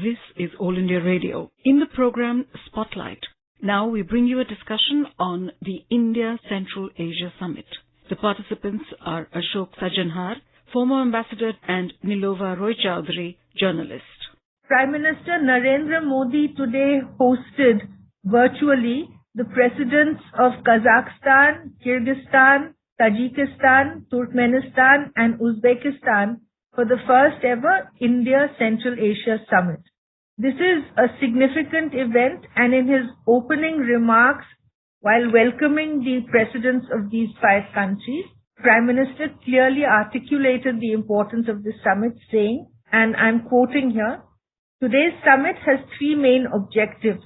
This is All India Radio. In the program Spotlight, now we bring you a discussion on the India Central Asia Summit. The participants are Ashok Sajanhar, former ambassador, and Nilova Roy Chowdhury, journalist. Prime Minister Narendra Modi today hosted virtually the presidents of Kazakhstan, Kyrgyzstan, Tajikistan, Turkmenistan and Uzbekistan for the first ever India Central Asia Summit. This is a significant event, and in his opening remarks while welcoming the presidents of these five countries, Prime Minister clearly articulated the importance of this summit, saying, and I'm quoting here, "Today's summit has three main objectives.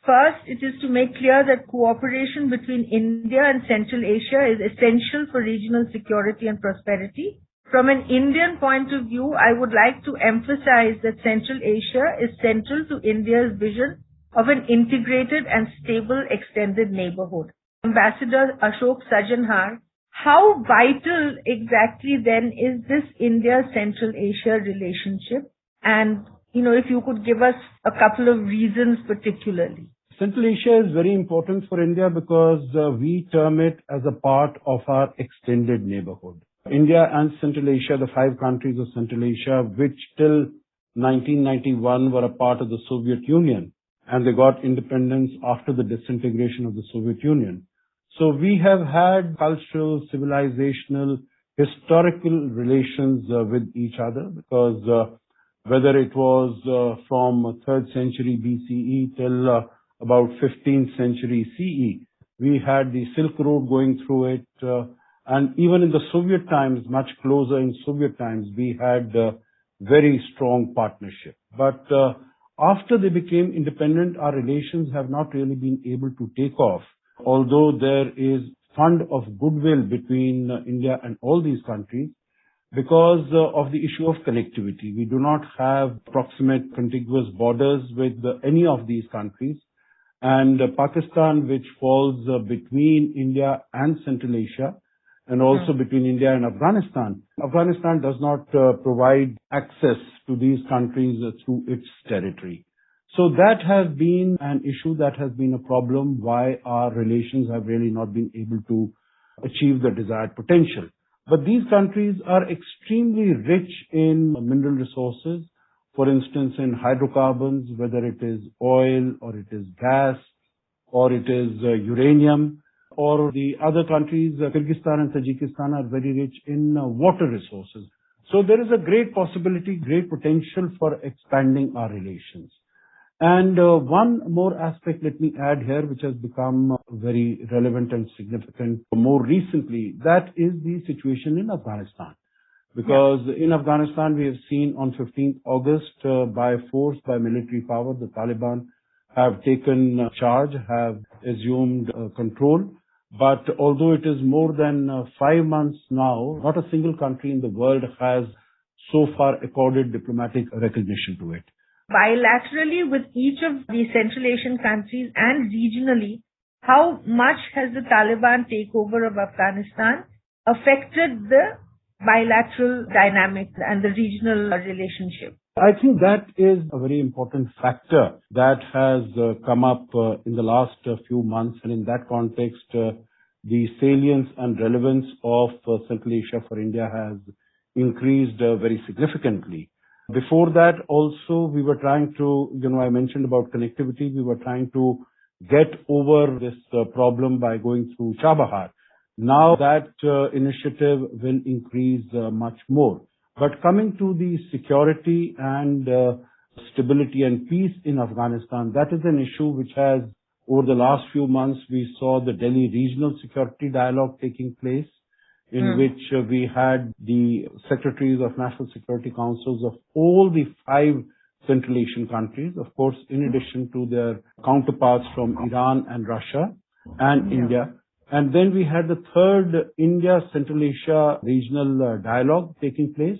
First, it is to make clear that cooperation between India and Central Asia is essential for regional security and prosperity. From an Indian point of view, I would like to emphasize that Central Asia is central to India's vision of an integrated and stable extended neighborhood." Ambassador Ashok Sajanhar, how vital exactly then is this India-Central Asia relationship? And if you could give us a couple of reasons particularly. Central Asia is very important for India because we term it as a part of our extended neighborhood. India and Central Asia, the five countries of Central Asia, which till 1991 were a part of the Soviet Union, and they got independence after the disintegration of the Soviet Union. So we have had cultural, civilizational, historical relations with each other because whether it was from 3rd century BCE till about 15th century CE, we had the Silk Road going through it. And even in the Soviet times, much closer in Soviet times, we had very strong partnership. But after they became independent, our relations have not really been able to take off. Although there is fund of goodwill between India and all these countries, because of the issue of connectivity. We do not have proximate contiguous borders with any of these countries. And Pakistan, which falls between India and Central Asia, and also between India and Afghanistan. Afghanistan does not provide access to these countries through its territory. So that has been an issue, that has been a problem why our relations have really not been able to achieve the desired potential. But these countries are extremely rich in mineral resources, for instance, in hydrocarbons, whether it is oil or it is gas or it is uranium, or the other countries, Kyrgyzstan and Tajikistan, are very rich in water resources. So there is a great possibility, great potential for expanding our relations. And one more aspect, let me add here, which has become very relevant and significant more recently, that is the situation in Afghanistan. Because in Afghanistan, we have seen on 15th August, by force, by military power, the Taliban have taken charge, have assumed control. But although it is more than 5 months now, not a single country in the world has so far accorded diplomatic recognition to it. Bilaterally with each of the Central Asian countries and regionally, how much has the Taliban takeover of Afghanistan affected the bilateral dynamics and the regional relationship? I think that is a very important factor that has come up in the last few months, and in that context, the salience and relevance of Central Asia for India has increased very significantly. Before that also, we were trying to, I mentioned about connectivity, we were trying to get over this problem by going through Chabahar. Now that initiative will increase much more. But coming to the security and stability and peace in Afghanistan, that is an issue which has, over the last few months, we saw the Delhi Regional Security Dialogue taking place, in which we had the secretaries of National Security Councils of all the 5 Central Asian countries, of course, in addition to their counterparts from Iran and Russia and India. And then we had the 3rd India-Central Asia Regional Dialogue taking place.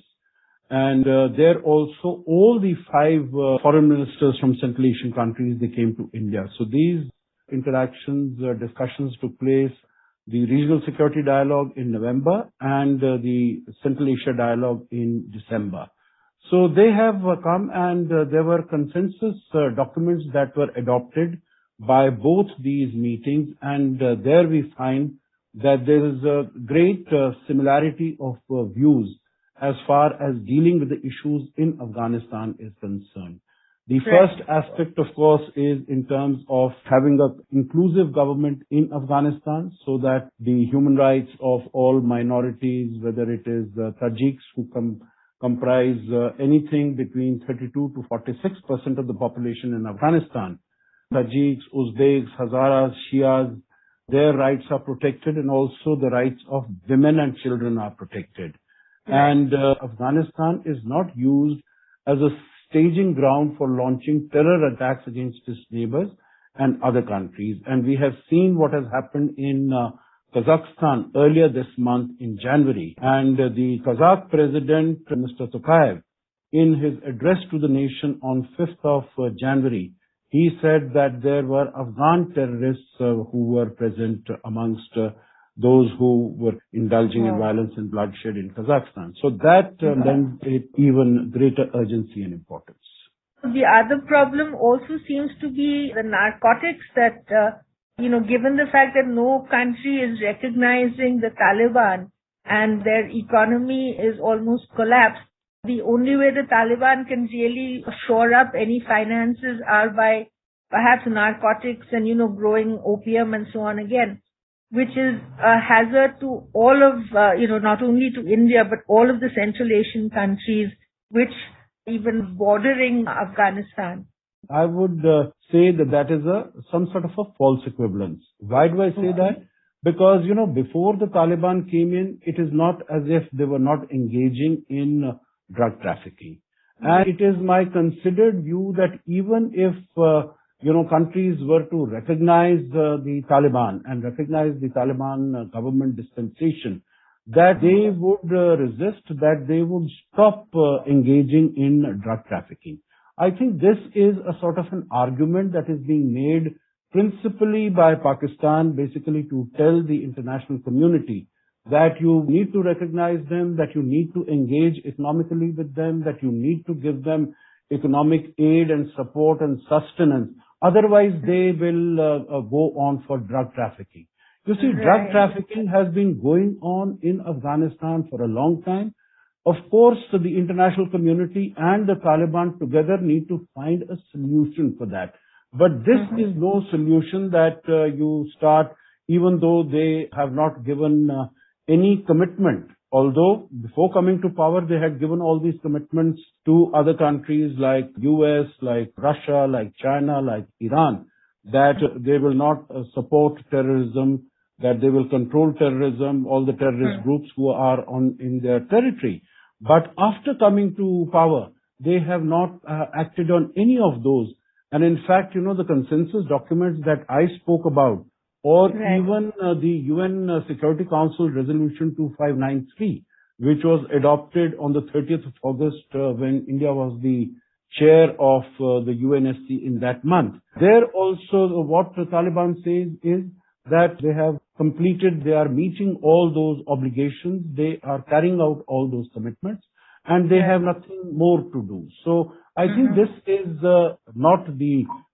And there also all the 5 foreign ministers from Central Asian countries, they came to India. So these interactions, discussions took place, the Regional Security Dialogue in November and the Central Asia Dialogue in December. So they have come and there were consensus documents that were adopted by both these meetings, and there we find that there is a great similarity of views as far as dealing with the issues in Afghanistan is concerned. The first aspect, of course, is in terms of having an inclusive government in Afghanistan so that the human rights of all minorities, whether it is Tajiks who comprise anything between 32 to 46% of the population in Afghanistan, Tajiks, Uzbeks, Hazaras, Shias, their rights are protected, and also the rights of women and children are protected. And Afghanistan is not used as a staging ground for launching terror attacks against its neighbors and other countries. And we have seen what has happened in Kazakhstan earlier this month in January. And the Kazakh president, Mr. Tokayev, in his address to the nation on 5th of January, he said that there were Afghan terrorists who were present amongst those who were indulging in violence and bloodshed in Kazakhstan. So that lends it even greater urgency and importance. The other problem also seems to be the narcotics that, given the fact that no country is recognizing the Taliban and their economy is almost collapsed, the only way the Taliban can really shore up any finances are by perhaps narcotics and, growing opium and so on again, which is a hazard to all of, not only to India, but all of the Central Asian countries, which even bordering Afghanistan. I would say that is some sort of a false equivalence. Why do I say that? Because, before the Taliban came in, it is not as if they were not engaging in drug trafficking. And it is my considered view that even if countries were to recognize the Taliban and recognize the Taliban government dispensation, that they would resist, that they would stop engaging in drug trafficking. I think this is a sort of an argument that is being made principally by Pakistan, basically to tell the international community that you need to recognize them, that you need to engage economically with them, that you need to give them economic aid and support and sustenance. Otherwise, they will go on for drug trafficking. You see, drug trafficking has been going on in Afghanistan for a long time. Of course, the international community and the Taliban together need to find a solution for that. But this is no solution that you start, even though they have not given any commitment. Although before coming to power, they had given all these commitments to other countries like US, like Russia, like China, like Iran, that they will not support terrorism, that they will control terrorism, all the terrorist groups who are in their territory. But after coming to power, they have not acted on any of those. And in fact, the consensus documents that I spoke about, or even the UN Security Council Resolution 2593, which was adopted on the 30th of August when India was the chair of the UNSC in that month. There also what the Taliban says is that they have completed, they are meeting all those obligations, they are carrying out all those commitments, and they have nothing more to do. So I think this is not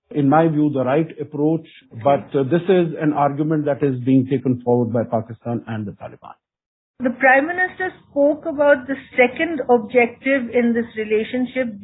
in my view, the right approach, but this is an argument that is being taken forward by Pakistan and the Taliban. The Prime Minister spoke about the second objective in this relationship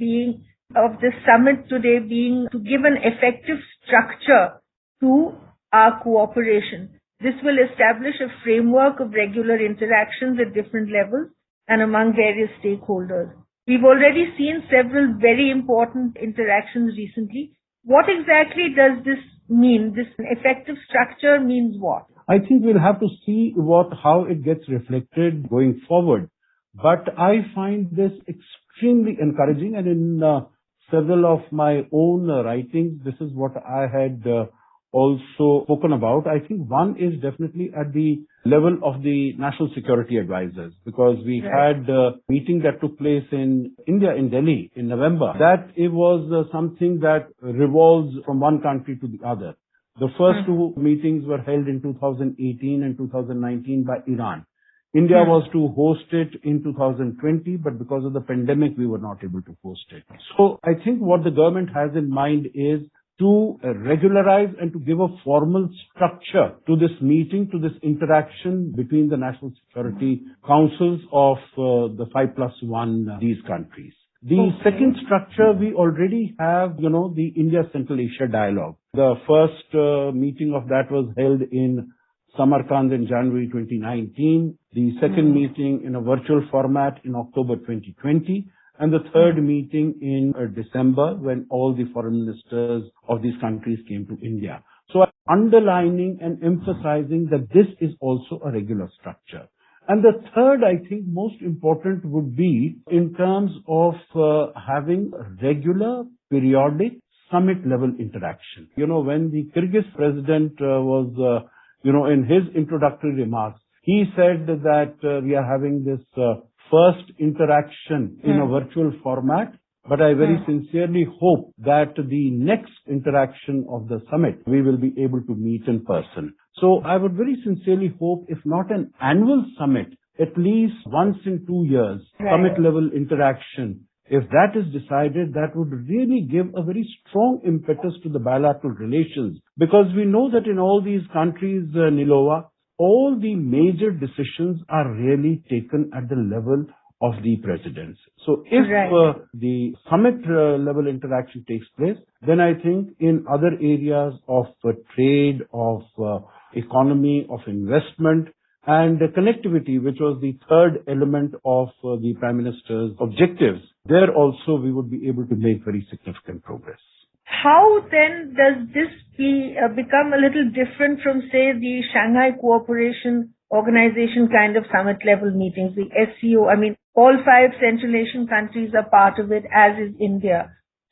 of this summit today being to give an effective structure to our cooperation. This will establish a framework of regular interactions at different levels and among various stakeholders. We've already seen several very important interactions recently. What exactly does this mean? This effective structure means what? I think we'll have to see how it gets reflected going forward. But I find this extremely encouraging, and in several of my own writings, this is what I had also spoken about. I think one is definitely at the level of the national security advisors, because we had a meeting that took place in India, in Delhi, in November. That it was something that revolves from one country to the other. The first two meetings were held in 2018 and 2019 by Iran. India was to host it in 2020, but because of the pandemic, we were not able to host it. So I think what the government has in mind is to regularize and to give a formal structure to this meeting, to this interaction between the National Security Councils of the 5+1, these countries. The second structure, we already have, the India Central Asia Dialogue. The first meeting of that was held in Samarkand in January 2019, the second meeting in a virtual format in October 2020, and the third meeting in December when all the foreign ministers of these countries came to India. So underlining and emphasizing that this is also a regular structure. And the third, I think, most important would be in terms of having regular, periodic, summit-level interaction. When the Kyrgyz president was, in his introductory remarks, he said that we are having this first interaction in a virtual format, but I very sincerely hope that the next interaction of the summit, we will be able to meet in person. So I would very sincerely hope, if not an annual summit, at least once in 2 years, summit-level interaction. If that is decided, that would really give a very strong impetus to the bilateral relations. Because we know that in all these countries, Nilova, all the major decisions are really taken at the level of the presidents. So if the summit level interaction takes place, then I think in other areas of trade, of economy, of investment, and connectivity, which was the third element of the Prime Minister's objectives, there also we would be able to make very significant progress. How then does this become a little different from, say, the Shanghai Cooperation Organization kind of summit level meetings, the SCO? I mean, all 5 Central Asian countries are part of it, as is India.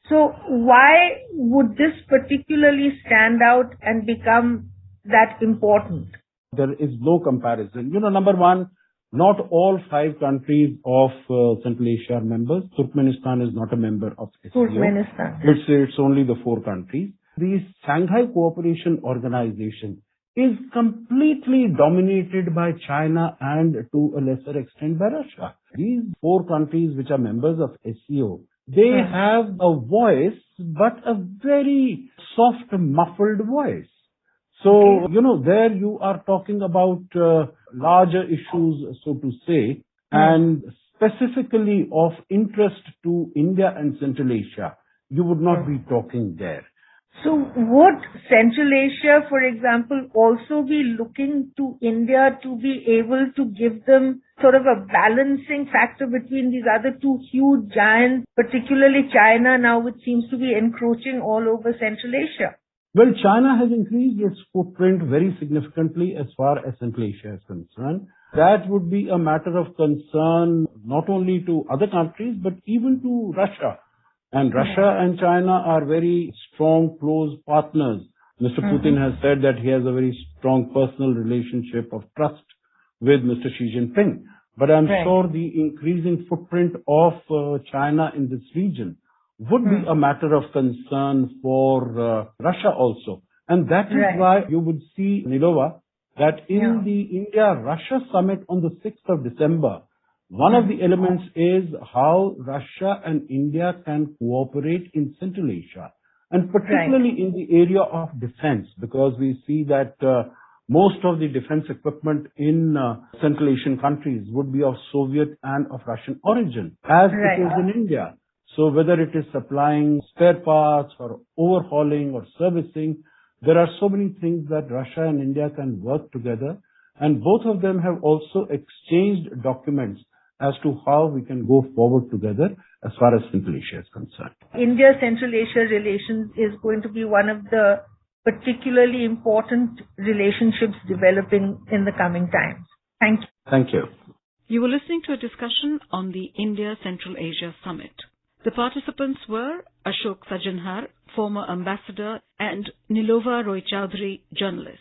So why would this particularly stand out and become that important? There is no comparison. Number one, not all 5 countries of Central Asia are members. Turkmenistan is not a member of SCO. Turkmenistan. It's only the 4 countries. The Shanghai Cooperation Organization is completely dominated by China and to a lesser extent by Russia. These 4 countries which are members of SCO, they have a voice, but a very soft, muffled voice. So, there you are talking about larger issues, so to say, and specifically of interest to India and Central Asia. You would not be talking there. So would Central Asia, for example, also be looking to India to be able to give them sort of a balancing factor between these other 2 huge giants, particularly China now, which seems to be encroaching all over Central Asia? Well, China has increased its footprint very significantly as far as Central Asia is concerned. That would be a matter of concern not only to other countries, but even to Russia. And Russia and China are very strong, close partners. Mr. Putin has said that he has a very strong personal relationship of trust with Mr. Xi Jinping. But I'm sure the increasing footprint of China in this region would be a matter of concern for Russia also. And that is why you would see, Nilova, that in the India-Russia summit on the 6th of December, one of the elements is how Russia and India can cooperate in Central Asia, and particularly in the area of defense, because we see that most of the defense equipment in Central Asian countries would be of Soviet and of Russian origin, as it is in India. So whether it is supplying spare parts or overhauling or servicing, there are so many things that Russia and India can work together. And both of them have also exchanged documents as to how we can go forward together as far as Central Asia is concerned. India-Central Asia relations is going to be one of the particularly important relationships developing in the coming times. Thank you. Thank you. You were listening to a discussion on the India-Central Asia Summit. The participants were Ashok Sajanhar, former ambassador, and Nilova Roy Chowdhury, journalist.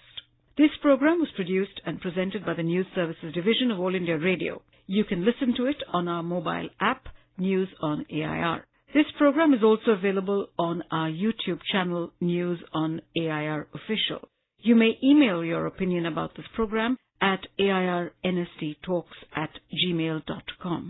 This program was produced and presented by the News Services Division of All India Radio. You can listen to it on our mobile app, News on AIR. This program is also available on our YouTube channel, News on AIR Official. You may email your opinion about this program at airnsttalks@gmail.com.